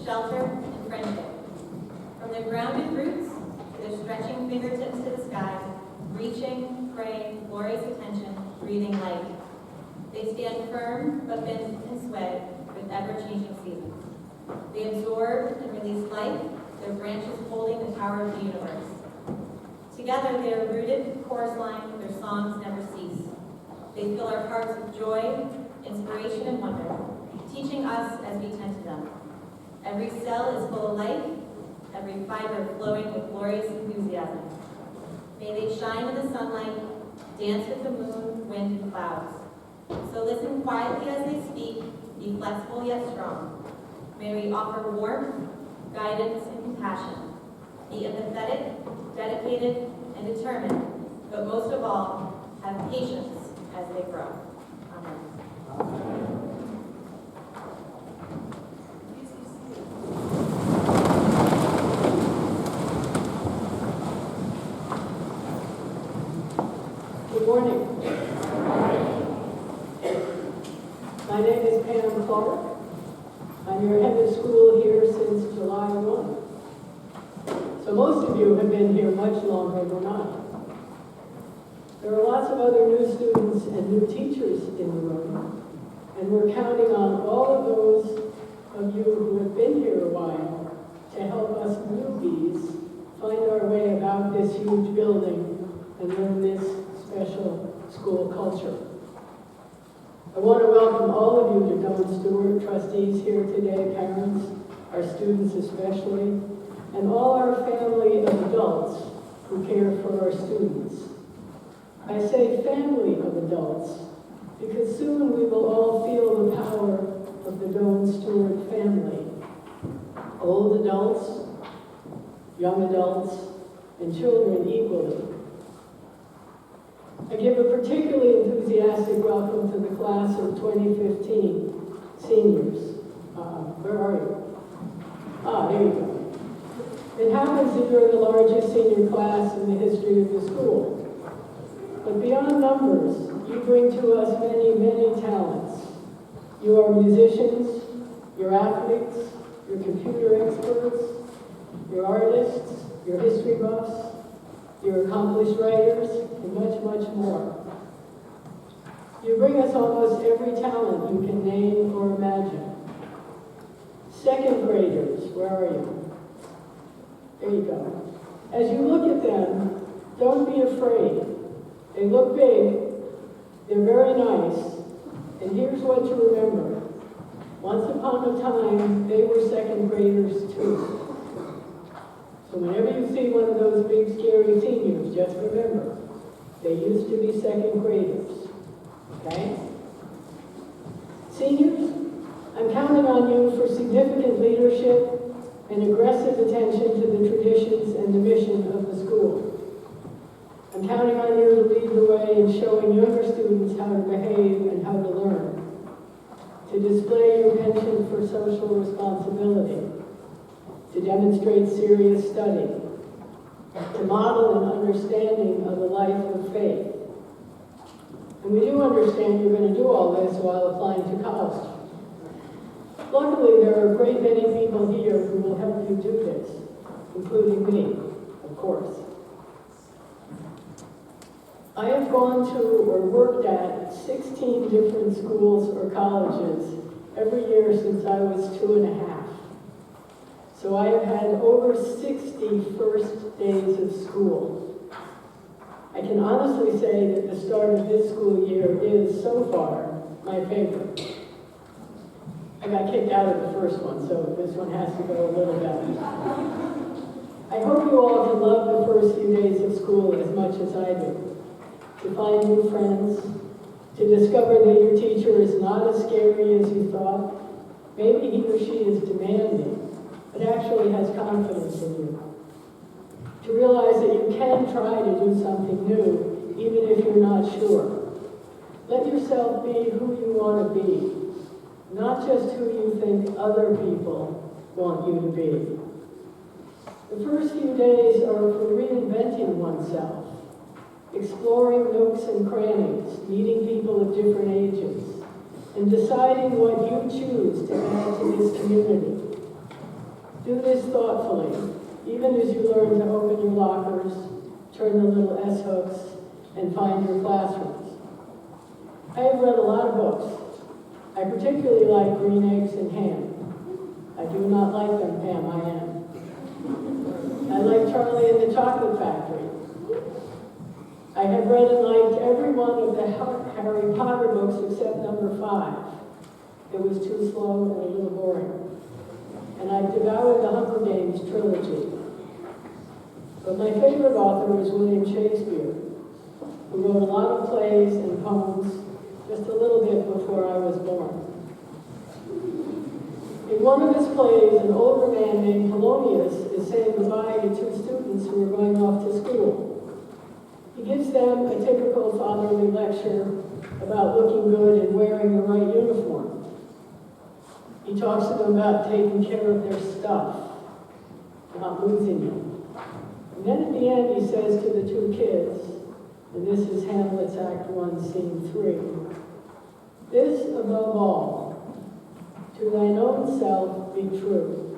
shelter, and friendship. From their grounded roots to their stretching fingertips to the sky, reaching, praying, glorious attention, breathing life. They stand firm but bend and sway with ever-changing seasons. They absorb and release life, their branches holding the power of the universe. Together they are rooted, chorus line, their songs never cease. They fill our hearts with joy, inspiration, and wonder, teaching us as we tend to them. Every cell is full of life, every fiber flowing with glorious enthusiasm. May they shine in the sunlight, dance with the moon, wind, and clouds. So listen quietly as they speak, be flexible yet strong. May we offer warmth, guidance, and compassion. Be empathetic, dedicated, and determined, but most of all, have patience as they grow. Amen. Good morning. My name is Clarke. I'm your head of school here since July 1. So most of you have been here much longer than I. There are lots of other new students and new teachers in the room, and we're counting on all of those of you who have been here a while to help us newbies find our way about this huge building and learn this special school culture. I want to welcome all of you to Don Stewart, trustees here today, parents, our students especially, and all our family of adults who care for our students. I say family of adults because soon we will all feel the power of the Don Stewart family. Old adults, young adults, and children equally. I give a particularly enthusiastic welcome to the class of 2015 seniors. Where are you? There you go. It happens that you're the largest senior class in the history of the school. But beyond numbers, you bring to us many, many talents. You are musicians, you're athletes, you're computer experts, you're artists, you're history buffs, you're accomplished writers, and much, much more. You bring us almost every talent you can name or imagine. Second graders, where are you? There you go. As you look at them, don't be afraid. They look big, they're very nice, and here's what to remember. Once upon a time, they were second graders too. So whenever you see one of those big, scary seniors, just remember, they used to be second graders, okay? Seniors, I'm counting on you for significant leadership and aggressive attention to the traditions and the mission of the school. I'm counting on you to lead the way in showing younger students how to behave and how to learn, to display your penchant for social responsibility, to demonstrate serious study, to model an understanding of a life of faith. And we do understand you're going to do all this while applying to college. Luckily, there are a great many people here who will help you do this, including me, of course. I have gone to or worked at 16 different schools or colleges every year since I was 2.5. So I have had over 60 first days of school. I can honestly say that the start of this school year is, so far, my favorite. I got kicked out of the first one, so this one has to go a little better. I hope you all can love the first few days of school as much as I do. To find new friends, to discover that your teacher is not as scary as you thought. Maybe he or she is demanding, but actually has confidence in you. To realize that you can try to do something new, even if you're not sure. Let yourself be who you want to be, not just who you think other people want you to be. The first few days are for reinventing oneself, exploring nooks and crannies, meeting people of different ages, and deciding what you choose to add to this community. Do this thoughtfully, even as you learn to open your lockers, turn the little S-hooks, and find your classrooms. I have read a lot of books. I particularly like Green Eggs and Ham. I do not like them, Pam, I am. I like Charlie and the Chocolate Factory. I have read and liked every one of the Harry Potter books except number 5. It was too slow and a little boring. And I've devoured the Hunger Games trilogy. But my favorite author is William Shakespeare, who wrote a lot of plays and poems just a little bit before I was born. In one of his plays, an older man named Polonius is saying goodbye to 2 students who are going off to school. He gives them a typical fatherly lecture about looking good and wearing the right uniform. He talks to them about taking care of their stuff, not losing it. And then at the end he says to the 2 kids, and this is Hamlet's Act 1, Scene 3, "This above all, to thine own self be true,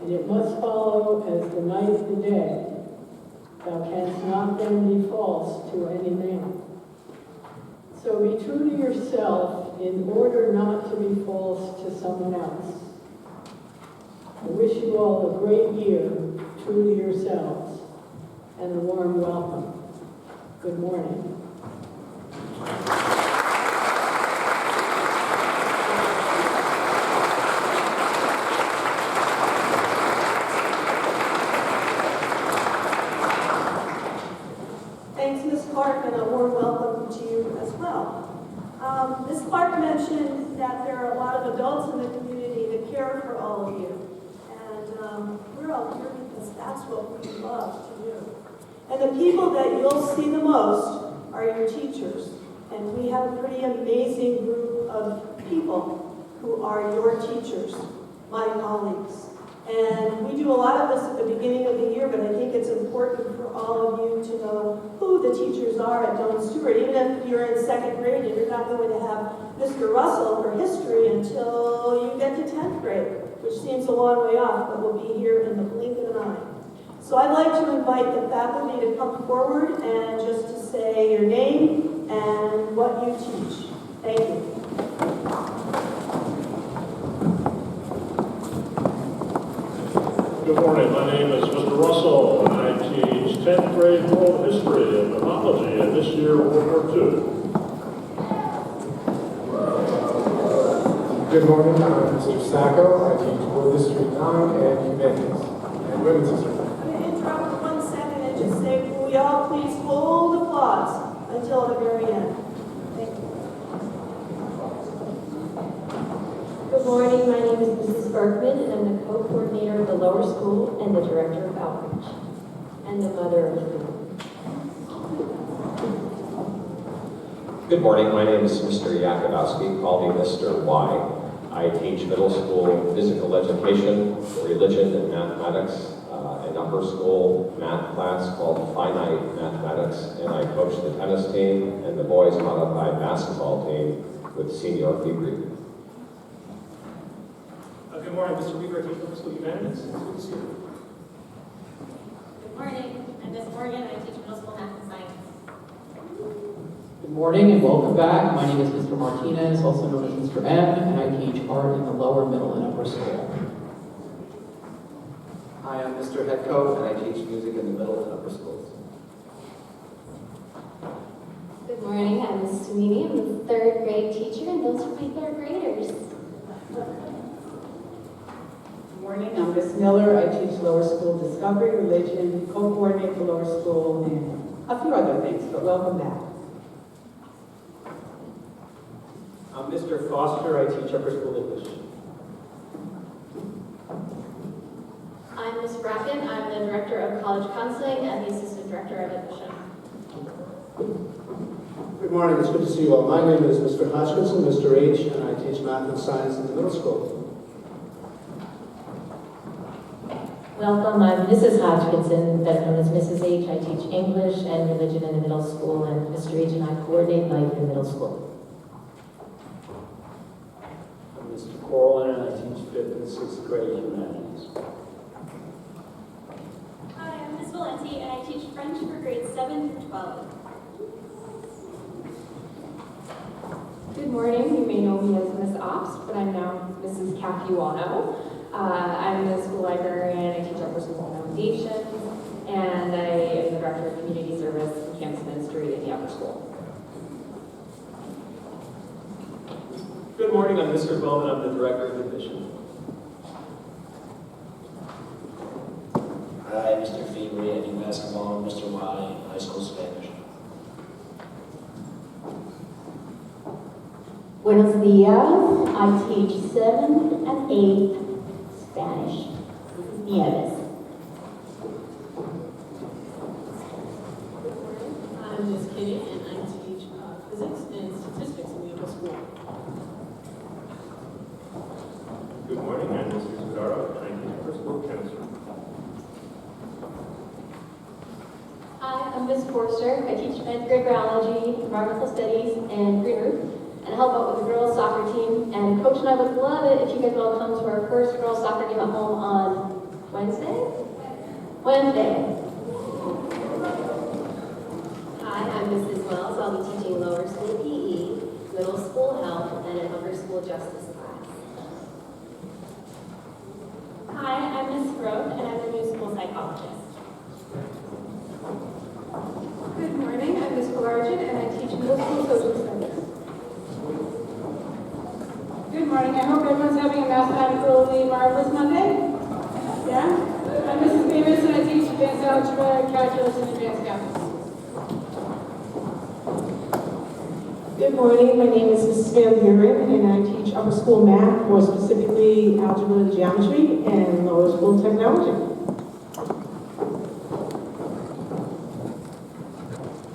and it must follow as the night the day, thou canst not then be false to any man." So be true to yourself in order not to be false to someone else. I wish you all a great year, true to yourselves, and a warm welcome. Good morning. Thanks, Ms. Clarke, and a warm welcome to you as well. Ms. Clarke mentioned that there are a lot of adults in the community that care for all of you. And we're all here because that's what we love to do. And the people that you'll see the most are your teachers. And we have a pretty amazing group of people who are your teachers, my colleagues. And we do a lot of this at the beginning of the year, but I think it's important for all of you to know who the teachers are at Don Stewart. Even if you're in 2nd grade and you're not going to have Mr. Russell for history until you get to 10th grade, which seems a long way off, but we'll be here in the blink of an eye. So I'd like to invite the faculty to come forward and just to say your name and what you teach. Thank you. Good morning, my name is Mr. Russell, and I teach 10th grade world history and mythology, and this year World War II. Good morning, I'm Mr. Sacco. I teach World History 9 and Humanities and Women's History. I'm going to interrupt for 1 second and just say, will we all please hold applause until the very end. Thank you. Good morning, my name is Mrs. Berkman, and I'm the co-coordinator of the lower school and the director of outreach, and the mother of three. Good morning, my name is Mr. Yakubowski, call me Mr. Y. I teach middle school physical education, religion, and mathematics, an upper school math class called Finite Mathematics, and I coach the tennis team and the boys modified basketball team with Senior Degree. Good morning, Mr. Weaver, I teach middle school humanities. It's good to see you. Good morning, I'm Miss Morgan, and I teach middle school math and science. Good morning and welcome back. My name is Mr. Martinez, also known as Mr. M, and I teach art in the lower, middle, and upper school. Hi, I'm Mr. Headcoat, and I teach music in the middle and upper schools. Good morning, I'm Ms. Sweeney. I'm the 3rd grade teacher, and those are my 3rd graders. Good morning, I'm Ms. Miller. I teach lower school discovery, religion, co-coordinate the lower school, and a few other things, but welcome back. I'm Mr. Foster, I teach upper school English. I'm Ms. Bracken. I'm the director of college counseling and the assistant director of admission. Good morning, it's good to see you all. My name is Mr. Hodgkinson, Mr. H, and I teach math and science in the middle school. Welcome, I'm Mrs. Hodgkinson, better known as Mrs. H. I teach English and religion in the middle school, and Mr. H and I coordinate life in middle school. I'm Mr. Corlin, and I teach 5th and 6th grade humanities. Valenti, and I teach French for grades 7 through 12. Good morning. You may know me as Miss Ops, but I'm now Mrs. Capuano. I'm the school librarian. I teach upper school foundations, and I am the director of community service and campus ministry in the upper school. Good morning, I'm Mr. Bowman, I'm the director of admission. Hi, Mr. February, I do basketball, and Mr. Y, high school Spanish. Buenos dias. I teach 7th and 8th Spanish. Nieves. I'm Miss Kitty, and I teach physics and statistics in the upper school. Good morning, I'm Mr. Zagaro, and I teach upper school chemistry. Hi, I'm Miss Forster. I teach 9th grade biology, environmental studies, and green roof, and help out with the girls' soccer team. And Coach and I would love it if you guys would all come to our first girls' soccer game at home on Wednesday. Hi, I'm Mrs. Wells. I'll be teaching lower school PE, middle school health, and an upper school justice class. Hi, I'm Miss Groth, and I'm the new school psychologist. Good morning, I'm Ms. Galargin, and I teach middle school social studies. Good morning, I hope everyone's having a mathematically marvelous Monday. Yeah? I'm Mrs. Seamus, and I teach advanced algebra, calculus, and advanced calculus. Good morning, my name is Mrs. Van Buren, and I teach upper school math, more specifically algebra and geometry, and lower school technology.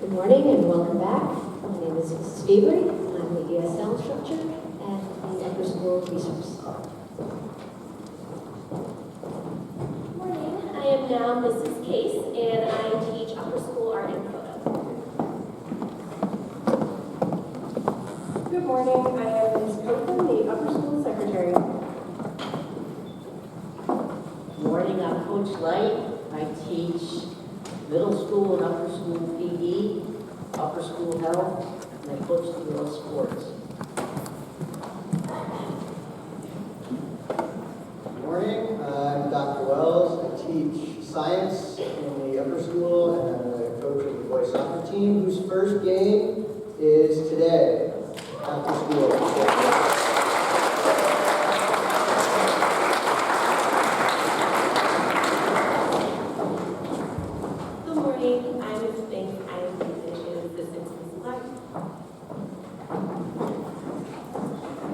Good morning and welcome back. My name is Mrs. Fabry. I'm the ESL instructor and the upper school resource. Good morning, I am now Mrs. Case, and I teach upper school art and photo. Good morning, I am Ms. Copeland, the upper school secretary. Good morning, I'm Coach Light. I teach middle school and upper school PE, upper school health, and I coach the girls' sports. Good morning, I'm Dr. Wells. I teach science in the upper school, and I'm the coach of the boys soccer team, whose first game is today after school. Good morning, I'm Ms. Banks. I am the administrative assistant to Ms. Clarke.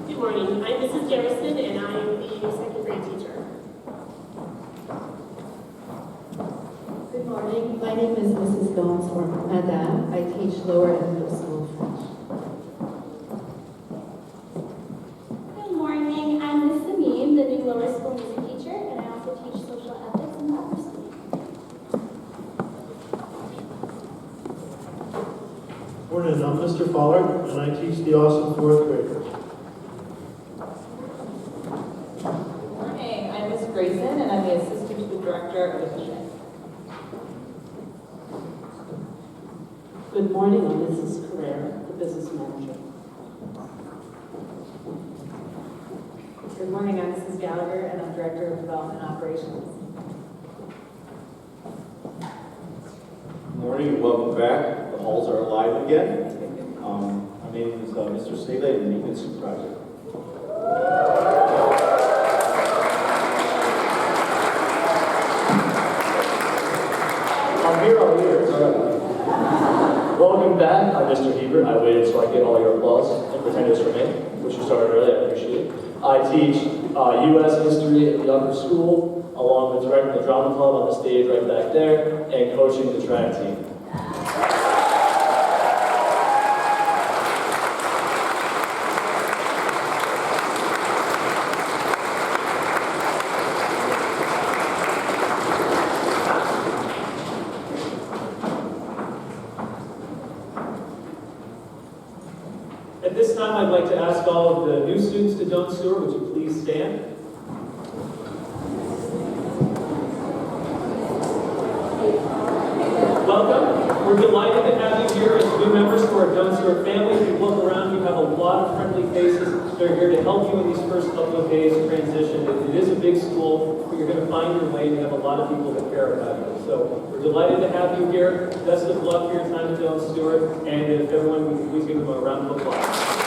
Good morning, I'm Mrs. Garrison, and I am the second grade teacher. Good morning, my name is Mrs. Gomes, or Madame. I teach lower and middle school French. Good morning, I'm Miss Sameen, the new lower school music teacher, and I also teach social ethics in the upper school. Morning, I'm Mr. Pollard, and I teach the awesome 4th graders. Morning, I'm Miss Grayson, and I'm the assistant to the director of admission. Good morning, I'm Mrs. Carrera, the business manager. Good morning, I'm Mrs. Gallagher, and I'm director of development operations. Good morning and welcome back. The halls are alive again. My name is Mr. Staley, and maintenance supervisor. I'm here. It's all right. Welcome back. I'm Mr. Hebert. I waited so I get all your applause and pretend it's for me, which you started early. I appreciate it. I teach U.S. history at the upper school, along with directing the drama club on the stage right back there, and coaching the track team. At this time, I'd like to ask all of the new students to Don't Sewer, would you please stand? They're here to help you in these first couple of days transition. It is a big school, but you're going to find your way and you have a lot of people that care about you. So we're delighted to have you here. Best of luck for your time at Joan Stewart. And if everyone would please give them a round of applause.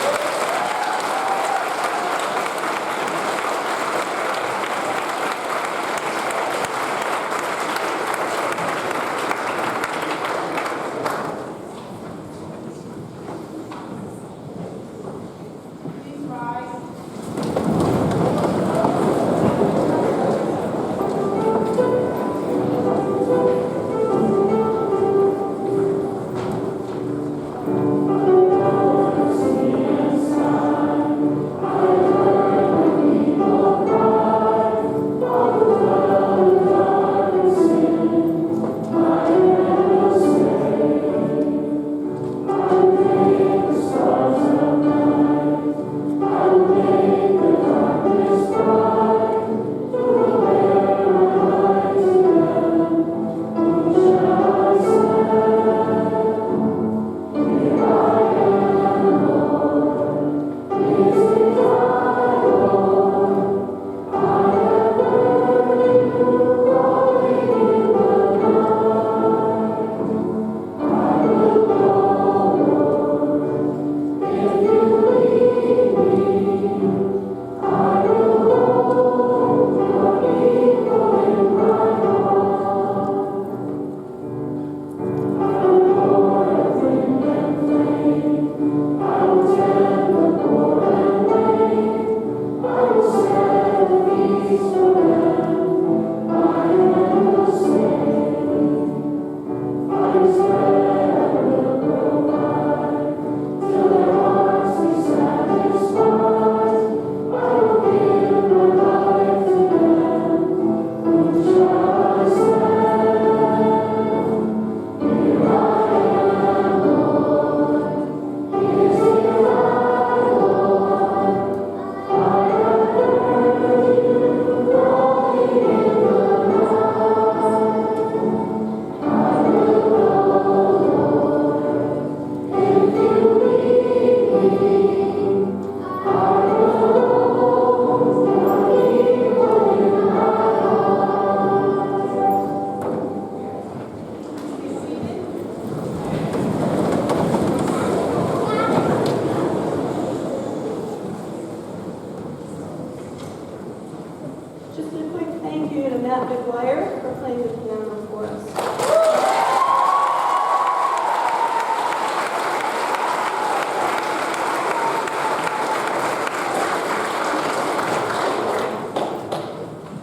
Maguire for playing the piano for us.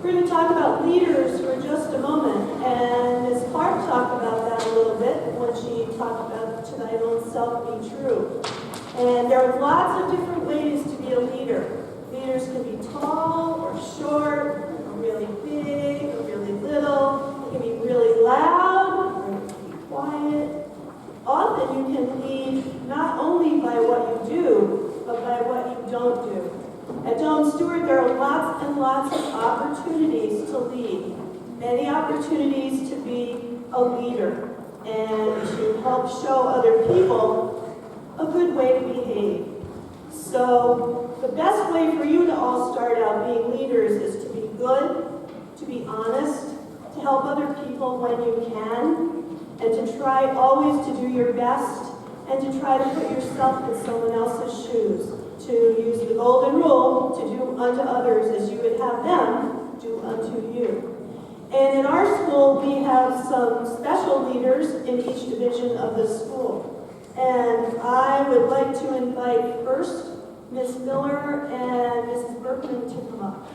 We're going to talk about leaders for just a moment, and Ms. Clarke talked about that a little bit when she talked about to thine own self be true. And there are lots of different ways to be a leader. Leaders can be tall or short, or really big or really little. They can be really loud or they can be quiet. Often you can lead not only by what you do, but by what you don't do. At Joan Stewart, there are lots and lots of opportunities to lead. Many opportunities to be a leader and to help show other people a good way to behave. So the best way for you to all start out being leaders is to be good, to be honest, to help other people when you can, and to try always to do your best, and to try to put yourself in someone else's shoes, to use the golden rule, to do unto others as you would have them do unto you. And in our school, we have some special leaders in each division of the school. And I would like to invite first Ms. Miller and Mrs. Berkman to come up.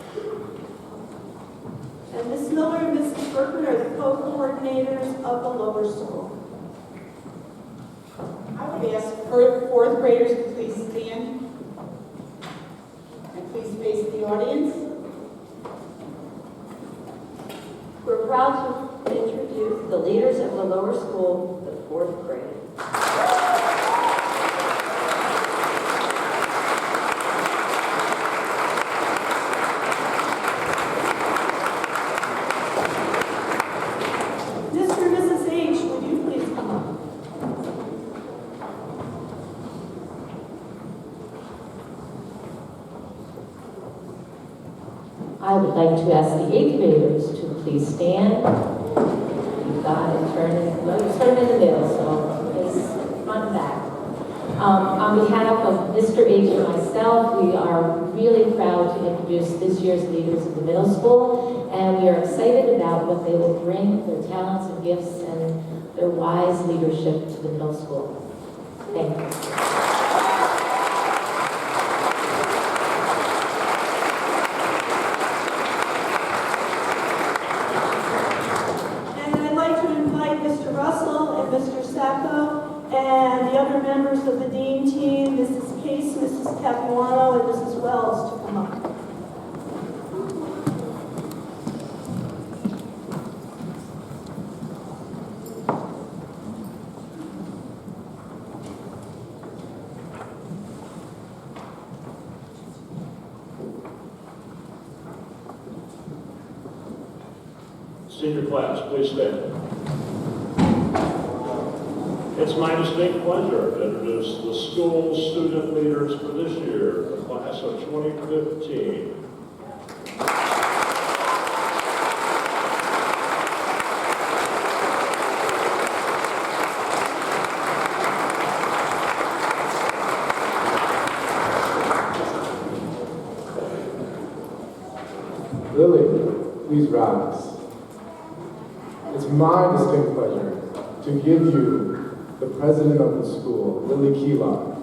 And Ms. Miller and Mrs. Berkman are the co-coordinators of the lower school. I would ask fourth graders to please stand and please face the audience. We're proud to introduce the leaders of the lower school, the fourth grade. Mr. and Mrs. H, would you please come up? I would like to ask the 8th graders to please stand. You've got it, turn it, well, you start in the middle, so face front and back. On behalf of Mr. H and myself, we are really proud to introduce this year's leaders of the middle school, and we are excited about what they will bring, their talents and gifts, and their wise leadership to the middle school. Thank you. Mr. Russell and Mr. Sacco and the other members of the Dean team, Mrs. Case, Mrs. Capuano, and Mrs. Wells to come up. Senior class, please stand. It's my distinct pleasure to introduce the school student leaders for this year, the class of 2015. Lily, please rise. It's my distinct pleasure to give you the president of the school, Lily Keelock.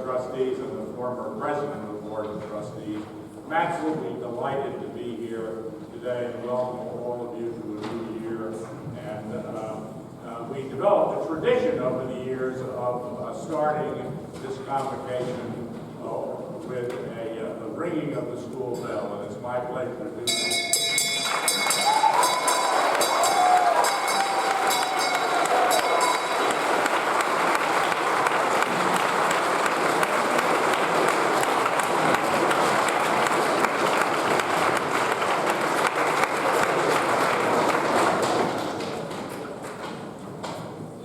Trustees and the former president of the Board of Trustees. I'm absolutely delighted to be here today and welcome all of you to a new year. And we developed a tradition over the years of starting this convocation with the ringing of the school bell, and it's my pleasure to do that.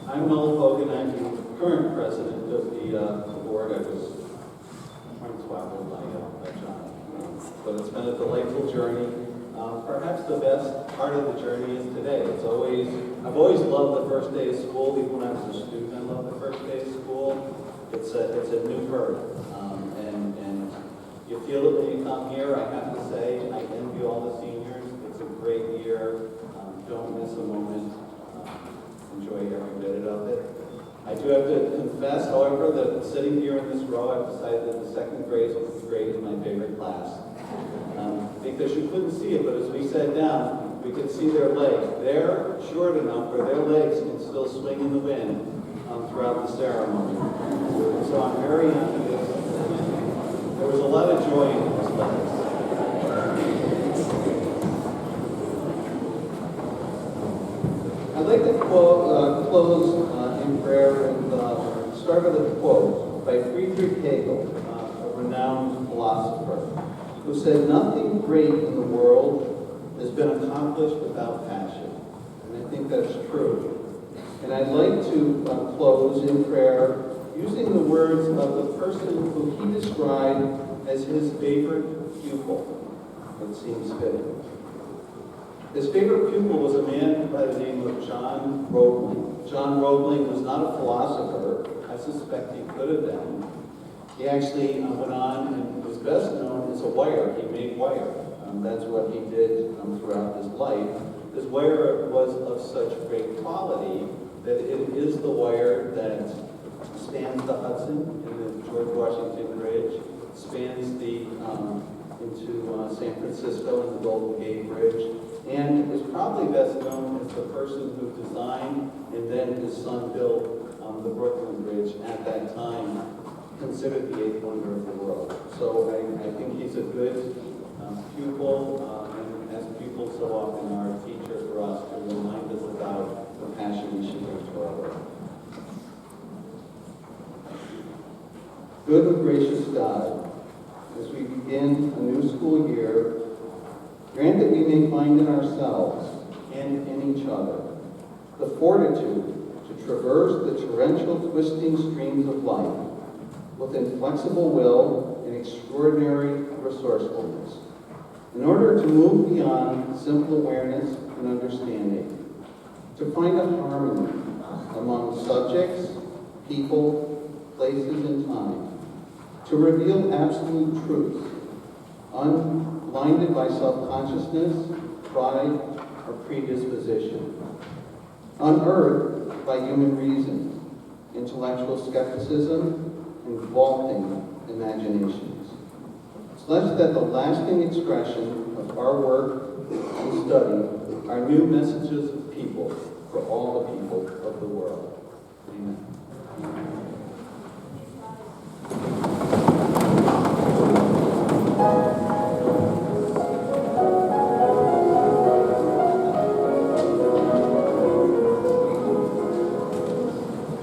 I'm Noel Hogan. I'm the current president of the board. I was swapped by John. But it's been a delightful journey. Perhaps the best part of the journey is today. I've always loved the first day of school. Even when I was a student, I loved the first day of school. It's a new birth. And you feel it when you come here. I have to say, I envy all the seniors. It's a great year. Don't miss a moment. Enjoy every bit of it. I do have to confess, however, that sitting here in this row, I've decided that the second grade is my favorite class. Because you couldn't see it, but as we sat down, we could see their legs. They're short enough where their legs can still swing in the wind throughout the ceremony. So I'm very happy that there was a lot of joy in this class. I'd like to close in prayer and start with a quote by Friedrich Hegel, a renowned philosopher, who said, "Nothing great in the world has been accomplished without passion." And I think that's true. And I'd like to close in prayer using the words of the person who he described as his favorite pupil. It seems fitting. His favorite pupil was a man by the name of John Roebling. John Roebling was not a philosopher. I suspect he could have been. He actually went on and was best known as a wire. He made wire. That's what he did throughout his life. His wire was of such great quality that it is the wire that spans the Hudson and the George Washington Bridge, spans into San Francisco and the Golden Gate Bridge, and is probably best known as the person who designed and then his son built the Brooklyn Bridge at that time considered the eighth wonder of the world. So I think he's a good pupil, and as pupils so often are a teacher for us to remind us about the passion we should bring to our work. Good and gracious God, as we begin a new school year, grant that we may find in ourselves and in each other the fortitude to traverse the torrential twisting streams of life with inflexible will and extraordinary resourcefulness, in order to move beyond simple awareness and understanding, to find a harmony among subjects, people, places, and time, to reveal absolute truth, unblinded by self-consciousness, pride, or predisposition, unearthed by human reason, intellectual skepticism, and vaulting imaginations, such that the lasting expression of our work and study are new messages of people for all the people of the world. Amen.